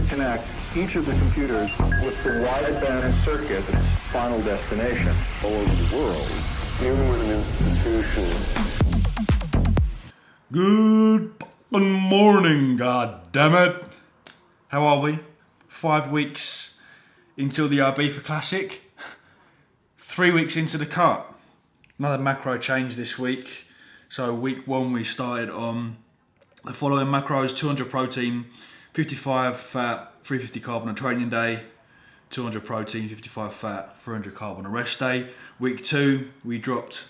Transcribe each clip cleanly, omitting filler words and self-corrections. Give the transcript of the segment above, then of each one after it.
interconnect each of the computers with the wideband circuit, its final destination. All over the world, even with an institution. Good morning, god damn it. How are we? 5 weeks until the Ibiza Classic. 3 weeks into the cut. Another macro change this week. So week 1 we started on the following macros: 200 protein, 55 fat, 350 carb on a training day, 200 protein, 55 fat, 300 carb on a rest day. Week 2 we dropped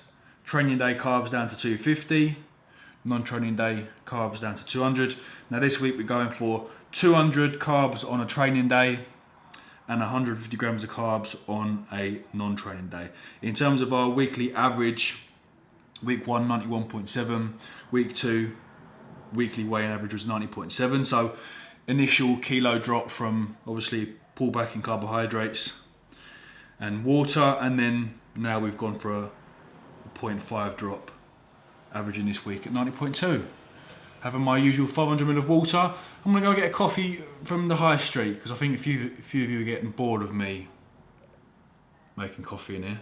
training day carbs down to 250, non-training day carbs down to 200. Now this week we're going for 200 carbs on a training day and 150 grams of carbs on a non-training day. In terms of our weekly average, week 1 91.7, week 2 weekly weigh-in average was 90.7. So initial kilo drop from obviously pullback in carbohydrates and water, and then now we've gone for a 0.5 drop, averaging this week at 90.2. Having my usual 500 ml of water. I'm gonna go get a coffee from the high street because I think a few of you are getting bored of me making coffee in here.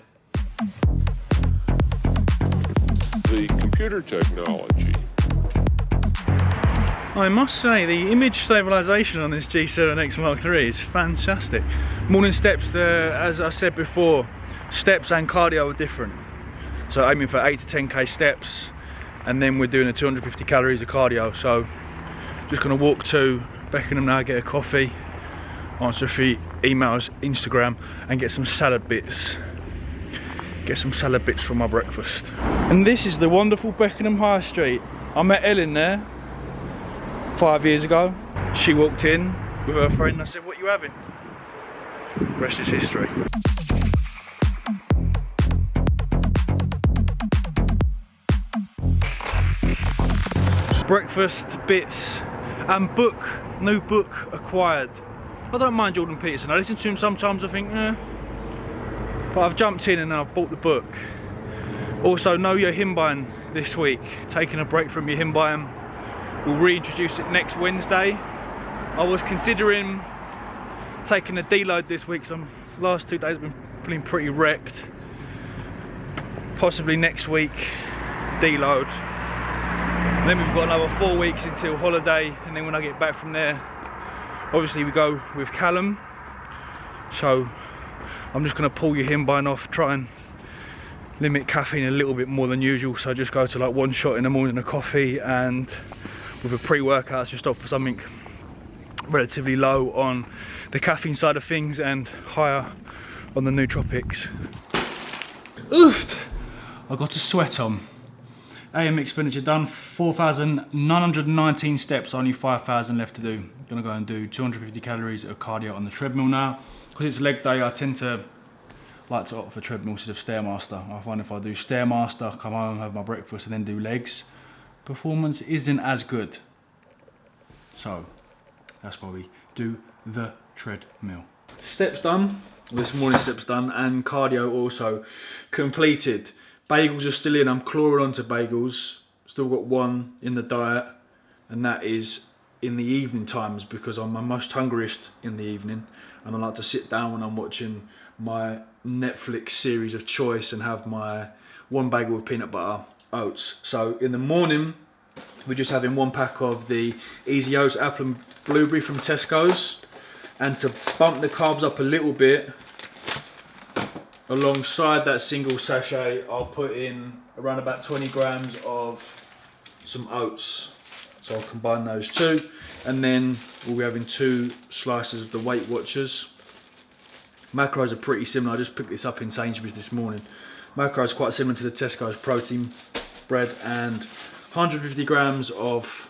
The computer technology. I must say the image stabilisation on this G7X Mark III is fantastic. Morning steps there, as I said before, steps and cardio are different. So aiming for 8 to 10k steps, and then we're doing a 250 calories of cardio. So just gonna walk to Beckenham now, get a coffee, answer a few emails, Instagram, and get some salad bits. Get some salad bits for my breakfast. And this is the wonderful Beckenham High Street. I met Ellen there 5 years ago. She walked in with her friend. I said, "What are you having?" Rest is history. Breakfast bits and book, new book acquired. I don't mind Jordan Peterson. I listen to him sometimes. I think, but I've jumped in and I've bought the book. Also, Know Your Himbayim this week. Taking a break from your Himbayim. We'll reintroduce it next Wednesday. I was considering taking a deload this week. Some last 2 days have been feeling pretty wrecked. Possibly next week deload. And then we've got another 4 weeks until holiday, and then when I get back from there, obviously we go with Callum. So I'm just going to pull your Himbayim off, try and limit caffeine a little bit more than usual. So I just go to like 1 shot in the morning of coffee, and with a pre-workout just opt for something relatively low on the caffeine side of things and higher on the nootropics. Oofed! I got a sweat on. AM expenditure done, 4,919 steps, only 5,000 left to do. Gonna go and do 250 calories of cardio on the treadmill now. Because it's leg day, I tend to like to opt for treadmill instead of Stairmaster. I find if I do Stairmaster, come home, have my breakfast and then do legs, performance isn't as good. So that's why we do the treadmill. Steps done, this morning steps done, and cardio also completed. Bagels are still in, I'm clawing onto bagels. Still got 1 in the diet, and that is in the evening times because I'm my most hungriest in the evening, and I like to sit down when I'm watching my Netflix series of choice and have my 1 bagel with peanut butter oats. So in the morning, we're just having 1 pack of the Easy Oats apple and blueberry from Tesco's, and to bump the carbs up a little bit, alongside that single sachet, I'll put in around about 20 grams of some oats. So I'll combine those 2, and then we'll be having 2 slices of the Weight Watchers. Macros are pretty similar. I just picked this up in Sainsbury's this morning. Macros quite similar to the Tesco's protein bread, and 150 grams of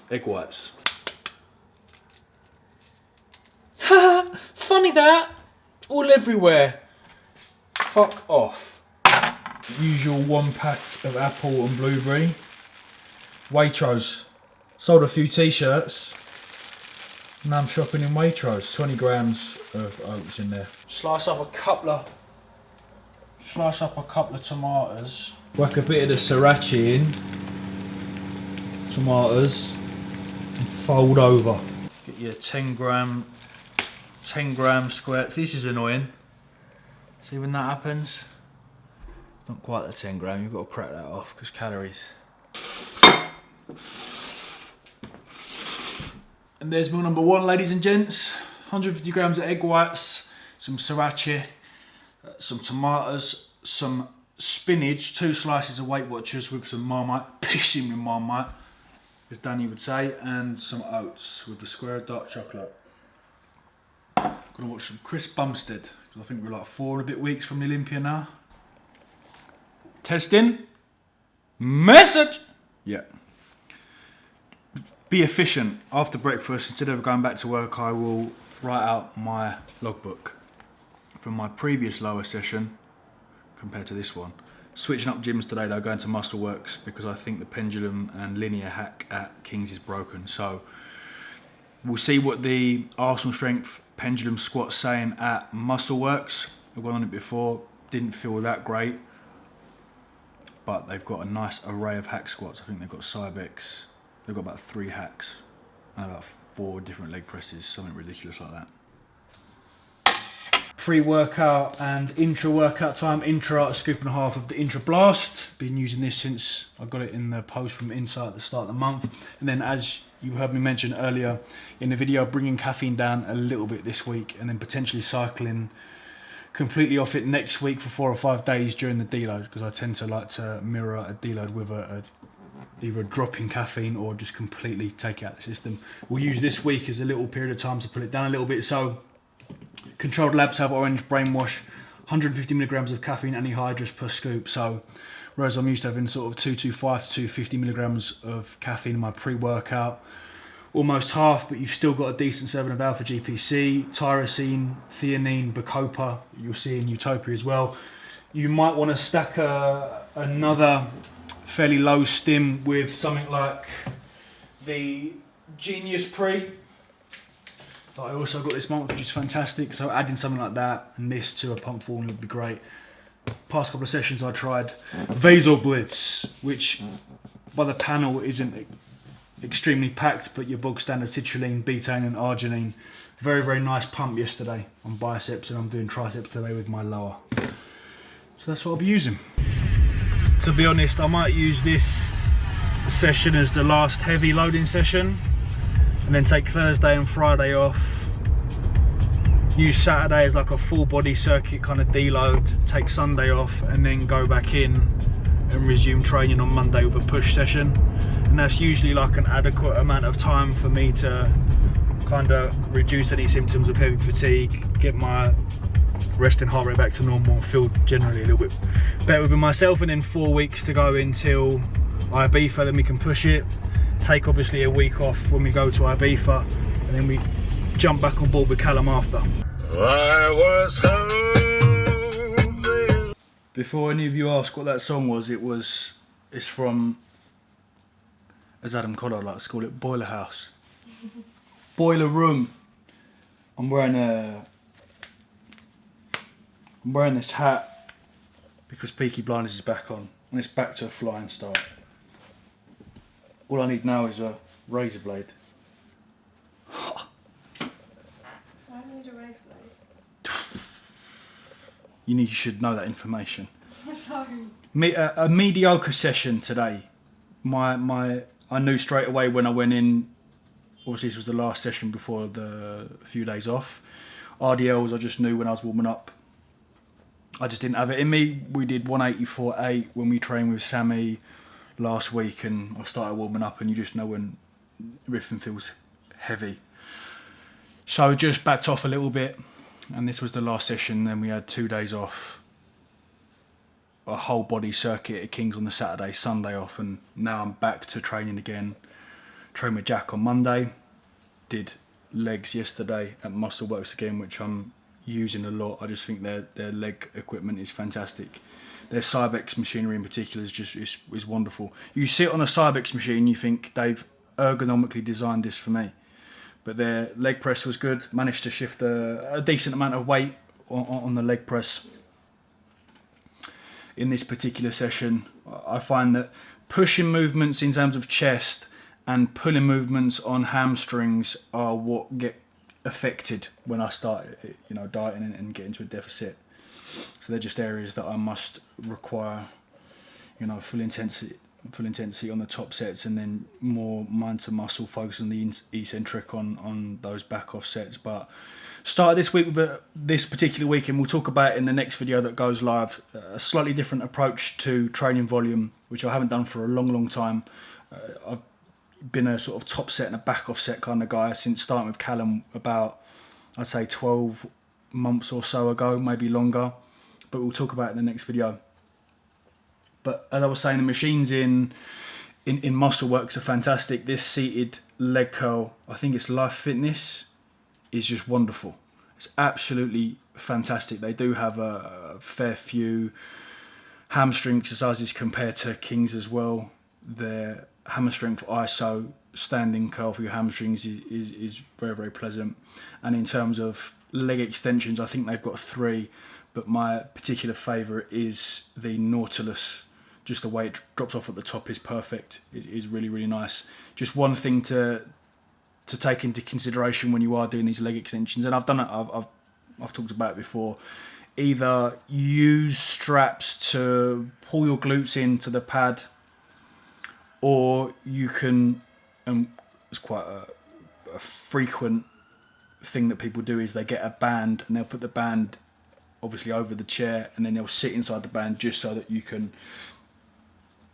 egg whites. Funny that, all everywhere. Fuck off. Usual 1 pack of apple and blueberry. Waitrose. Sold a few t-shirts. Now I'm shopping in Waitrose. 20 grams of oats in there. Slice up a couple of tomatoes. Whack a bit of the sriracha in. Tomatoes. And fold over. Get your 10 gram squares. This is annoying. See when that happens? It's not quite the 10 gram, you've got to crack that off because calories. And there's meal number 1, ladies and gents. 150 grams of egg whites, some sriracha, some tomatoes, some spinach, 2 slices of Weight Watchers with some Marmite, pissing with Marmite, as Danny would say, and some oats with a square of dark chocolate. Gonna watch some Chris Bumstead, because I think we're like 4 and a bit weeks from the Olympia now. Testing. Message! Yeah. Be efficient. After breakfast, instead of going back to work, I will write out my logbook from my previous lower session compared to this one. Switching up gyms today though, going to Muscleworks because I think the pendulum and linear hack at King's is broken. So we'll see what the Arsenal strength pendulum squat's saying at Muscleworks. I've gone on it before, didn't feel that great, but they've got a nice array of hack squats. I think they've got Cybex, they've got about 3 hacks and about 4 different leg presses, something ridiculous like that. Pre-workout and intra-workout time. Intra, a scoop and a half of the Intra Blast. Been using this since I got it in the post from Insight at the start of the month. And then, as you heard me mention earlier in the video, bringing caffeine down a little bit this week and then potentially cycling completely off it next week for 4 or 5 days during the deload, because I tend to like to mirror a deload with either a drop in caffeine or just completely take it out of the system. We'll use this week as a little period of time to pull it down a little bit. So Controlled Labs have orange brainwash, 150 milligrams of caffeine anhydrous per scoop. So whereas I'm used to having sort of 225 to 250 milligrams of caffeine in my pre-workout, almost half, but you've still got a decent 7 of alpha GPC, tyrosine, theanine, bacopa, you'll see in Utopia as well. You might want to stack another fairly low stim with something like the Genius Pre that I also got this month, which is fantastic. So adding something like that and this to a pump formula would be great. Past couple of sessions I tried Vasal Blitz, which by the panel isn't extremely packed, but your bog standard citrulline, betaine and arginine. Very, very nice pump yesterday on biceps, and I'm doing triceps today with my lower. So that's what I'll be using. To be honest, I might use this session as the last heavy loading session and then take Thursday and Friday off. Use Saturday as like a full body circuit kind of deload, take Sunday off and then go back in and resume training on Monday with a push session. And that's usually like an adequate amount of time for me to kind of reduce any symptoms of heavy fatigue, get my resting heart rate back to normal, feel generally a little bit better within myself, and then 4 weeks to go until Ibiza, then we can push it. Take obviously a week off when we go to Ibiza, and then we jump back on board with Callum after. I was hoping. Before any of you ask what that song was, it's from, as Adam Collard likes to call it, Boiler House. Boiler Room. I'm wearing this hat because Peaky Blinders is back on, and it's back to a flying start. All I need now is a razor blade. Why do you need a razor blade? You should know that information. I don't. A mediocre session today. I knew straight away when I went in. Obviously, this was the last session before the few days off. RDLs, I just knew when I was warming up. I just didn't have it in me. We did 184.8 when we trained with Sammy last week, and I started warming up, and you just know when everything feels heavy. So just backed off a little bit, and this was the last session. Then we had 2 days off, a whole body circuit at King's on the Saturday, Sunday off, and now I'm back to training again. Trained with Jack on Monday, did legs yesterday at Muscleworks again, which I'm using a lot. I just think their leg equipment is fantastic. Their Cybex machinery in particular is wonderful. You sit on a Cybex machine, you think they've ergonomically designed this for me. But their leg press was good. Managed to shift a decent amount of weight on the leg press. In this particular session, I find that pushing movements in terms of chest and pulling movements on hamstrings are what get affected when I start, you know, dieting and get into a deficit. So they're just areas that I must require, you know, full intensity on the top sets, and then more mind to muscle focus on the eccentric on those back off sets. But started this week with this particular week, and we'll talk about in the next video that goes live, a slightly different approach to training volume, which I haven't done for a long time. I've been a sort of top set and a back off set kind of guy since starting with Callum about, I'd say 12 months or so ago, maybe longer, but we'll talk about it in the next video. But as I was saying, the machines in Muscleworks are fantastic. This seated leg curl, I think it's Life Fitness, is just wonderful. It's absolutely fantastic. They do have a fair few hamstring exercises compared to Kings as well. Their hammer strength ISO standing curl for your hamstrings is very pleasant. And in terms of leg extensions, I think they've got 3, but my particular favourite is the Nautilus. Just the way it drops off at the top is perfect. It is really nice. Just one thing to take into consideration when you are doing these leg extensions, and I've done it. I've talked about it before. Either use straps to pull your glutes into the pad, or you can. It's quite a frequent thing that people do is they get a band and they'll put the band obviously over the chair, and then they'll sit inside the band just so that you can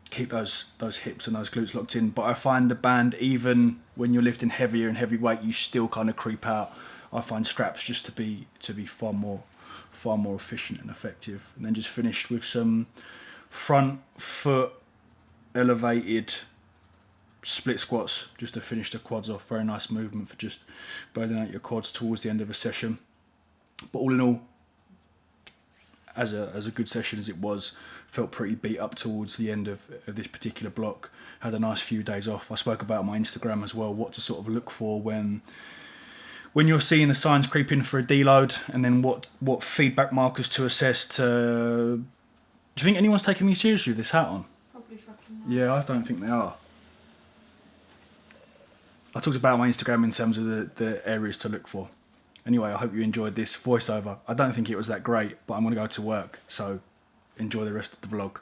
keep those hips and those glutes locked in. But I find the band, even when you're lifting heavier and heavy weight, you still kind of creep out. I find straps just to be far more efficient and effective. And then just finished with some front foot elevated split squats just to finish the quads off. Very nice movement for just burning out your quads towards the end of a session. But all in all, as a good session as it was, felt pretty beat up towards the end of this particular block. Had a nice few days off. I spoke about on my Instagram as well, what to sort of look for when you're seeing the signs creep in for a deload, and then what feedback markers to assess to... Do you think anyone's taking me seriously with this hat on? Probably fucking not. Yeah, I don't think they are. I talked about my Instagram in terms of the areas to look for. Anyway, I hope you enjoyed this voiceover. I don't think it was that great, but I'm going to go to work, so enjoy the rest of the vlog.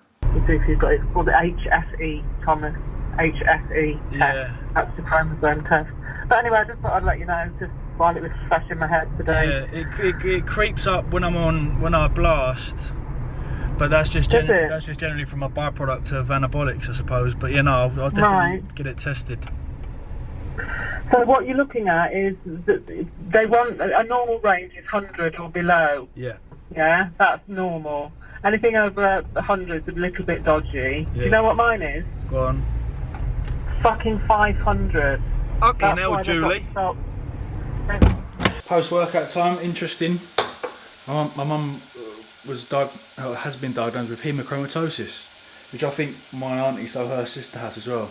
You've got it's called the HSE, Thomas. HSE test. Yeah. That's the chromosome test. But anyway, I just thought I'd let you know, just while it was fresh in my head today. Yeah, it creeps up when I blast, but that's just generally from a byproduct of anabolics, I suppose. But you know, I'll definitely get it tested. So what you're looking at is that they want a normal range is 100 or below. Yeah. Yeah, that's normal. Anything over 100 is a little bit dodgy. Yeah. Do you know what mine is? Go on. Fucking 500. Okay, now Julie. Post-workout time, interesting. My mum has been diagnosed with hemochromatosis, which I think my auntie, so her sister, has as well.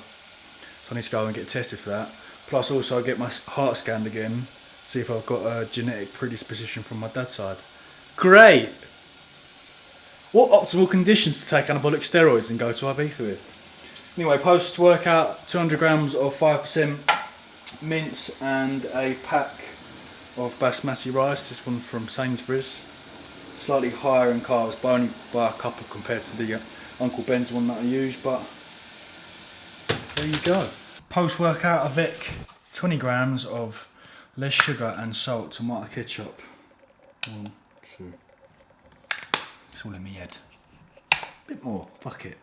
So I need to go and get tested for that. Plus also get my heart scanned again, see if I've got a genetic predisposition from my dad's side. Great! What optimal conditions to take anabolic steroids and go to Ibiza with? Anyway, post-workout, 200 grams of 5% mince and a pack of basmati rice. This one from Sainsbury's. Slightly higher in carbs, but only by a couple compared to the Uncle Ben's one that I use, but there you go. Post-workout avec 20 grams of less sugar and salt, tomato ketchup. It's all in my head. Bit more, fuck it.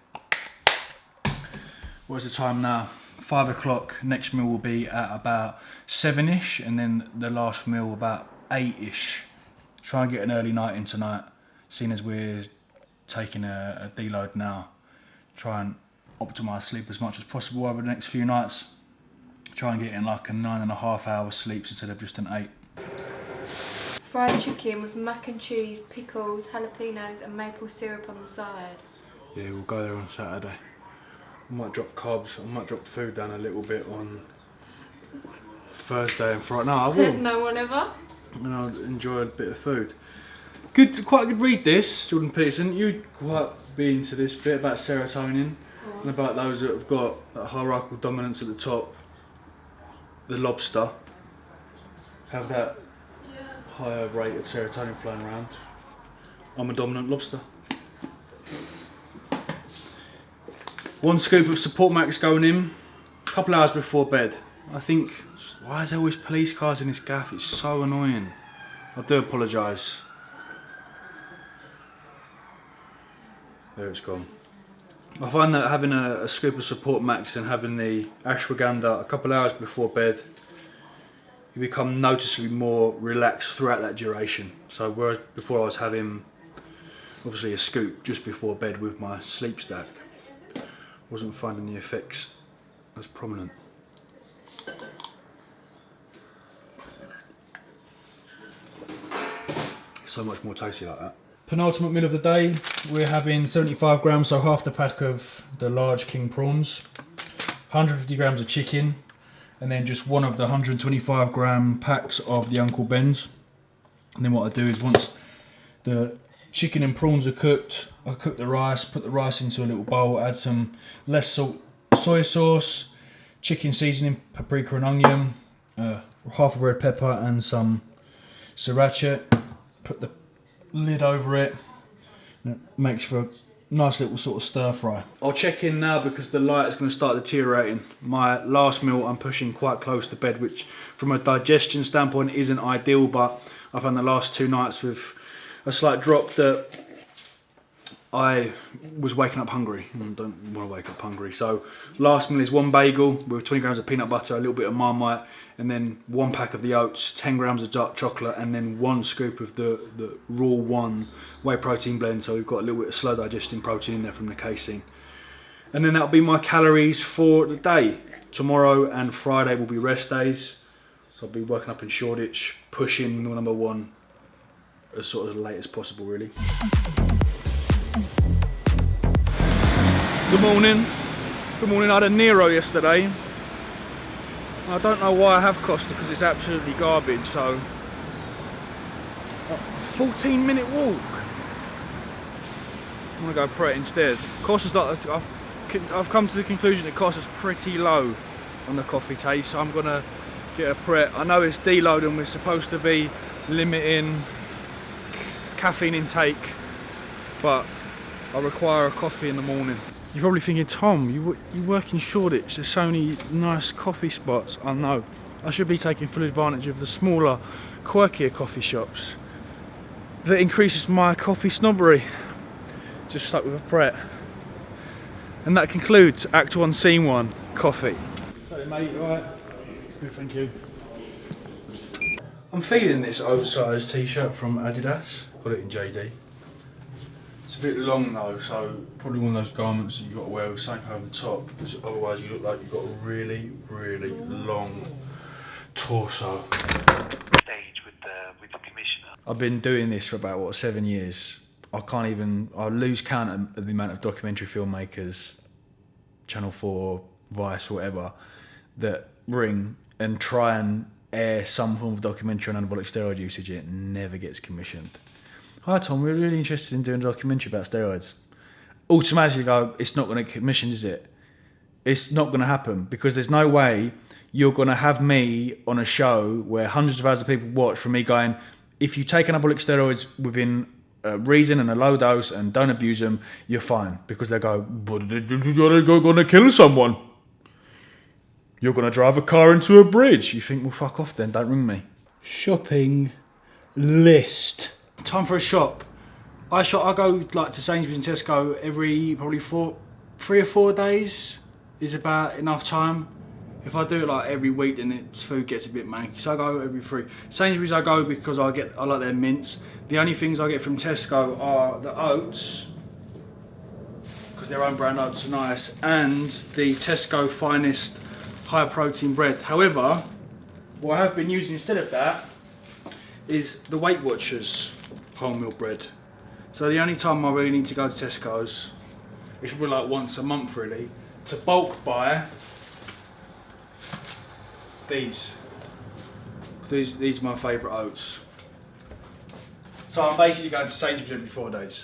What's the time now? 5 o'clock. Next meal will be at about 7ish, and then the last meal about 8ish. Try and get an early night in tonight, seeing as we're taking a deload now. Try and optimise sleep as much as possible over the next few nights. Try and get in like a 9.5 hour sleep instead of just an 8. Fried chicken with mac and cheese, pickles, jalapenos and maple syrup on the side. Yeah, we'll go there on Saturday. I might drop carbs, I might drop food down a little bit on Thursday and Friday. No, I will. Said no one ever. And I'll enjoy a bit of food. Good, quite a good read this, Jordan Peterson. You'd quite be into this bit about serotonin and about those that have got that hierarchical dominance at the top the lobster have that higher rate of serotonin flowing around. I'm a dominant lobster. 1 scoop of Support Max going in a couple hours before bed. I think, why is there always police cars in this gaff? It's so annoying. I do apologise. There it's gone. I find that having a scoop of Support Max and having the ashwagandha a couple hours before bed, you become noticeably more relaxed throughout that duration. So whereas before I was having obviously a scoop just before bed with my sleep stack, wasn't finding the effects as prominent. So much more tasty like that. Penultimate meal of the day, we're having 75 grams, so half the pack of the large king prawns, 150 grams of chicken, and then just one of the 125 gram packs of the Uncle Ben's. And then what I do is once the chicken and prawns are cooked, I cook the rice, put the rice into a little bowl, add some less salt, soy sauce, chicken seasoning, paprika and onion, half a red pepper and some sriracha. Put the lid over it, and it makes for a nice little sort of stir fry. I'll check in now because the light is going to start deteriorating. My last meal I'm pushing quite close to bed, which from a digestion standpoint isn't ideal, but I've had the last 2 nights with a slight drop that I was waking up hungry and I don't want to wake up hungry. So last meal is 1 bagel with 20 grams of peanut butter, a little bit of Marmite, and then 1 pack of the oats, 10 grams of dark chocolate, and then 1 scoop of the Raw 1 whey protein blend. So we've got a little bit of slow digesting protein in there from the casein. And then that'll be my calories for the day. Tomorrow and Friday will be rest days. So I'll be working up in Shoreditch, pushing meal number 1 as sort of late as possible, really. Good morning. Good morning. I had a Nero yesterday. I don't know why I have Costa because it's absolutely garbage. So, a 14-minute walk. I'm gonna go Pret instead. Costa's like, I've come to the conclusion that Costa's pretty low on the coffee taste. So I'm gonna get a Pret. I know it's deload and we're supposed to be limiting caffeine intake, but I require a coffee in the morning. You're probably thinking, Tom, you work in Shoreditch, there's so many nice coffee spots. I know. I should be taking full advantage of the smaller, quirkier coffee shops. That increases my coffee snobbery. Just stuck with a Pret. And that concludes Act 1, Scene 1, coffee. Hey mate, you alright? Good, thank you. I'm feeling this oversized t-shirt from Adidas. Got it in JD. It's a bit long though, so probably one of those garments that you've got to wear with something over the top, because otherwise you look like you've got a really, really long torso. Stage with the commissioner. I've been doing this for about, 7 years. I lose count of the amount of documentary filmmakers, Channel 4, Vice, whatever, that ring and try and air some form of documentary on anabolic steroid usage. It never gets commissioned. Hi Tom, we're really interested in doing a documentary about steroids. Automatically go, it's not going to get commissioned, is it? It's not going to happen, because there's no way you're going to have me on a show where hundreds of thousands of people watch from me going, if you take anabolic steroids within a reason and a low dose and don't abuse them, you're fine. Because they go, but you're going to kill someone. You're going to drive a car into a bridge. You think, well, fuck off then, don't ring me. Shopping list. Time for a shop. I go like to Sainsbury's and Tesco every probably 3 or 4 days is about enough time. If I do it like every week, then food gets a bit manky. So I go every 3. Sainsbury's I go because I like their mints. The only things I get from Tesco are the oats, because their own brand oats are nice, and the Tesco Finest high protein bread. However, what I have been using instead of that is the Weight Watchers wholemeal bread. So the only time I really need to go to Tesco's, which will be like once a month really, to bulk buy these. These are my favourite oats. So I'm basically going to Sainsbury's every 4 days.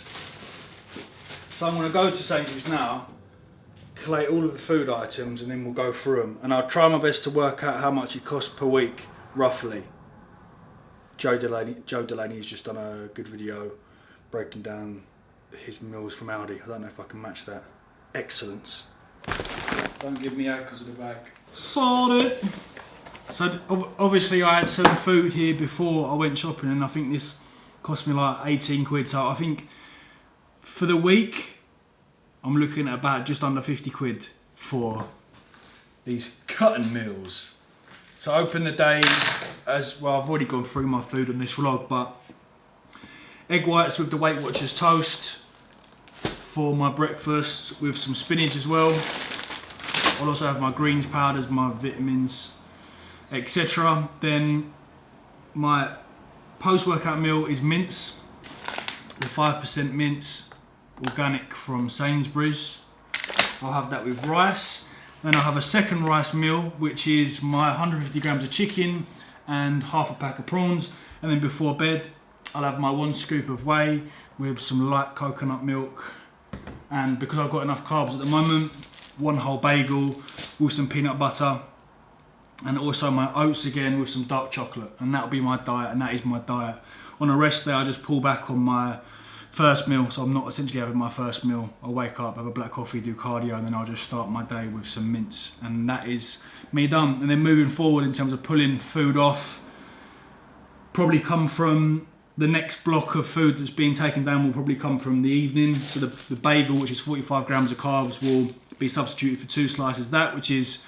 So I'm going to go to Sainsbury's now, collate all of the food items and then we'll go through them. And I'll try my best to work out how much it costs per week, roughly. Joe Delaney has just done a good video breaking down his meals from Aldi. I don't know if I can match that. Excellence. Don't give me out because of the bag. Sold it. So obviously I had some food here before I went shopping, and I think this cost me like 18 quid. So I think for the week, I'm looking at about just under 50 quid for these cutting meals. So I open the day as well. I've already gone through my food on this vlog, but egg whites with the Weight Watchers toast for my breakfast with some spinach as well. I'll also have my greens powders, my vitamins, etc. Then my post-workout meal is mince, the 5% mince, organic from Sainsbury's. I'll have that with rice. Then I'll have a second rice meal, which is my 150 grams of chicken and half a pack of prawns. And then before bed, I'll have my 1 scoop of whey with some light coconut milk. And because I've got enough carbs at the moment, 1 whole bagel with some peanut butter. And also my oats again with some dark chocolate. And that'll be my diet, and that is my diet. On a rest day, I just pull back on my first meal, so I'm not essentially having my first meal. I'll wake up, have a black coffee, do cardio, and then I'll just start my day with some mince. And that is me done. And then moving forward in terms of pulling food off, probably come from the next block of food that's being taken down will probably come from the evening. So the bagel, which is 45 grams of carbs, will be substituted for 2 slices of that, which is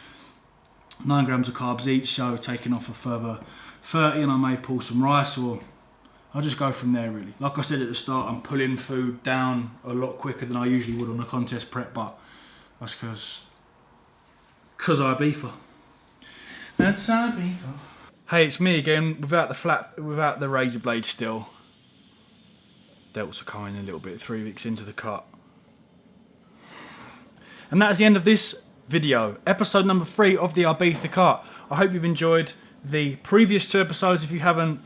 9 grams of carbs each, so taking off a further 30, and I may pull some rice, or I'll just go from there really. Like I said at the start, I'm pulling food down a lot quicker than I usually would on a contest prep, but that's because Ibiza. That's Ibiza. Hey, it's me again, without the razor blade still. Delts are coming a little bit 3 weeks into the cut. And that's the end of this video, episode number 3 of the Ibiza cut. I hope you've enjoyed the previous 2 episodes. If you haven't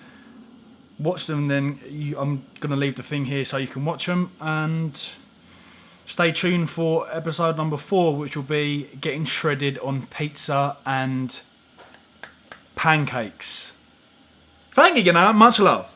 watched them, then I'm going to leave the thing here so you can watch them, and stay tuned for episode number 4, which will be getting shredded on pizza and pancakes. Thank you, much love.